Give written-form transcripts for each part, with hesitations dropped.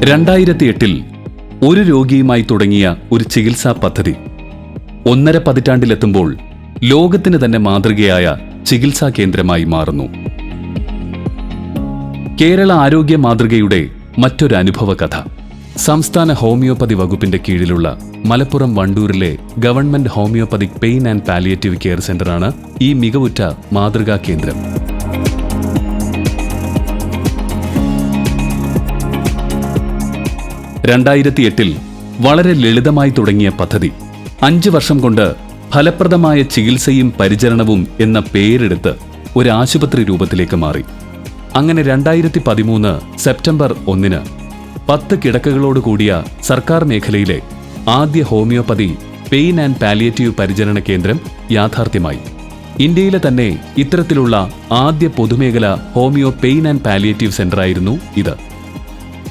2008 ഒരു രോഗിയുമായി തുടങ്ങിയ ഒരു ചികിത്സാ പദ്ധതി 1.5 പതിറ്റാണ്ടിലെത്തുമ്പോൾ ലോകത്തിന് തന്നെ മാതൃകയായ ചികിത്സാ കേന്ദ്രമായി മാറുന്നു. കേരള ആരോഗ്യ മാതൃകയുടെ മറ്റൊരു അനുഭവ കഥ. സംസ്ഥാന ഹോമിയോപ്പതി വകുപ്പിന്റെ കീഴിലുള്ള മലപ്പുറം വണ്ടൂരിലെ government homeopathic pain and palliative care സെന്ററാണ് ഈ മികവുറ്റ മാതൃകാ കേന്ദ്രം. 2008 വളരെ ലളിതമായി തുടങ്ങിയ പദ്ധതി 5 വർഷം കൊണ്ട് ഫലപ്രദമായ ചികിത്സയും പരിചരണവും എന്ന പേരെടുത്ത് ഒരു ആശുപത്രി രൂപത്തിലേക്ക് മാറി. അങ്ങനെ 2013 സെപ്റ്റംബർ 1 10 കിടക്കകളോട് കൂടിയ സർക്കാർ മേഖലയിലെ ആദ്യ ഹോമിയോപ്പതി പെയിൻ ആൻഡ് പാലിയേറ്റീവ് പരിചരണ കേന്ദ്രം യാഥാർത്ഥ്യമായി. ഇന്ത്യയിലെ തന്നെ ഇത്തരത്തിലുള്ള ആദ്യ പൊതുമേഖല ഹോമിയോ പെയിൻ ആൻഡ് പാലിയേറ്റീവ് സെന്ററായിരുന്നു ഇത്.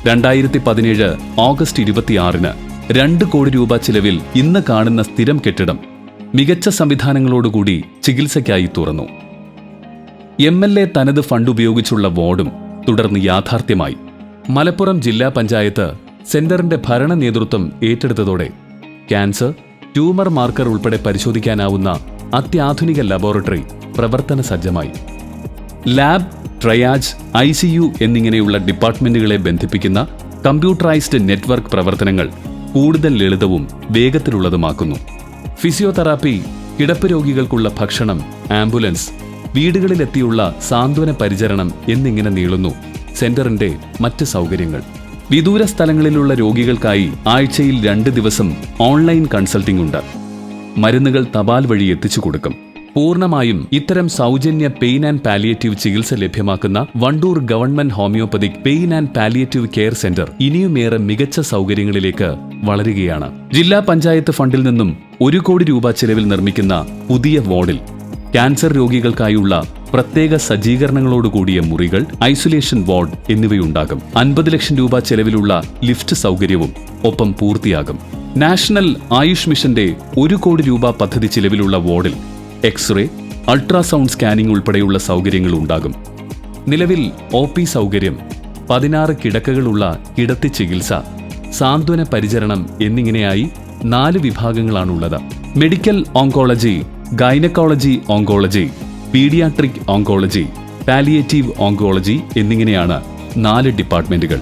2017 ഓഗസ്റ്റ് 26 2 കോടി രൂപ ചിലവിൽ ഇന്ന് കാണുന്ന സ്ഥിരം കെട്ടിടം മികച്ച സംവിധാനങ്ങളോടുകൂടി ചികിത്സയ്ക്കായി തുറന്നു. MLA തനത് ഫണ്ട് ഉപയോഗിച്ചുള്ള വാർഡും തുടർന്ന് യാഥാർത്ഥ്യമായി. മലപ്പുറം ജില്ലാ പഞ്ചായത്ത് സെന്ററിന്റെ ഭരണ നേതൃത്വം ഏറ്റെടുത്തതോടെ ക്യാൻസർ, ട്യൂമർ മാർക്കർ ഉൾപ്പെടെ പരിശോധിക്കാനാവുന്ന അത്യാധുനിക ലബോറട്ടറി പ്രവർത്തന സജ്ജമായി. ലാബ്, ട്രയാജ്, ICU എന്നിങ്ങനെയുള്ള ഡിപ്പാർട്ട്മെന്റുകളെ ബന്ധിപ്പിക്കുന്ന കമ്പ്യൂട്ടറൈസ്ഡ് നെറ്റ്വർക്ക് പ്രവർത്തനങ്ങൾ കൂടുതൽ ലളിതവും വേഗത്തിലുള്ളതുമാക്കുന്നു. ഫിസിയോതെറാപ്പി, കിടപ്പ് രോഗികൾക്കുള്ള ഭക്ഷണം, ആംബുലൻസ്, വീടുകളിലെത്തിയുള്ള സാന്ത്വന പരിചരണം എന്നിങ്ങനെ നീളുന്നു സെന്ററിന്റെ മറ്റ് സൗകര്യങ്ങൾ. വിദൂര സ്ഥലങ്ങളിലുള്ള രോഗികൾക്കായി ആഴ്ചയിൽ 2 ദിവസം ഓൺലൈൻ കൺസൾട്ടിംഗ് ഉണ്ട്. മരുന്നുകൾ തപാൽ വഴി എത്തിച്ചു കൊടുക്കും. പൂർണ്ണമായും ഇത്തരം സൗജന്യ പെയിൻ ആൻഡ് പാലിയേറ്റീവ് ചികിത്സ ലഭ്യമാക്കുന്ന വണ്ടൂർ government homeopathic pain and palliative care centre ഇനിയുമേറെ മികച്ച സൗകര്യങ്ങളിലേക്ക് വളരുകയാണ്. ജില്ലാ പഞ്ചായത്ത് ഫണ്ടിൽ നിന്നും 1 കോടി രൂപ ചെലവിൽ നിർമ്മിക്കുന്ന പുതിയ വാർഡിൽ ക്യാൻസർ രോഗികൾക്കായുള്ള പ്രത്യേക സജ്ജീകരണങ്ങളോടുകൂടിയ മുറികൾ, ഐസൊലേഷൻ വാർഡ് എന്നിവയുണ്ടാകും. 50 ലക്ഷം രൂപ ചെലവിലുള്ള ലിഫ്റ്റ് സൗകര്യവും ഒപ്പം പൂർത്തിയാകും. നാഷണൽ ആയുഷ് മിഷന്റെ 1 കോടി രൂപ പദ്ധതി ചിലവിലുള്ള വാർഡിൽ എക്സ്റേ, അൾട്രാസൗണ്ട് സ്കാനിംഗ് ഉൾപ്പെടെയുള്ള സൗകര്യങ്ങൾ ഉണ്ടാകും. നിലവിൽ OP സൗകര്യം, 16 കിടക്കകളുള്ള കിടത്തി ചികിത്സ, സാന്ത്വന പരിചരണം എന്നിങ്ങനെയായി 4 വിഭാഗങ്ങളാണുള്ളത്. Medical oncology, gynaecology oncology, paediatric oncology, palliative oncology എന്നിങ്ങനെയാണ് 4 ഡിപ്പാർട്ട്മെന്റുകൾ.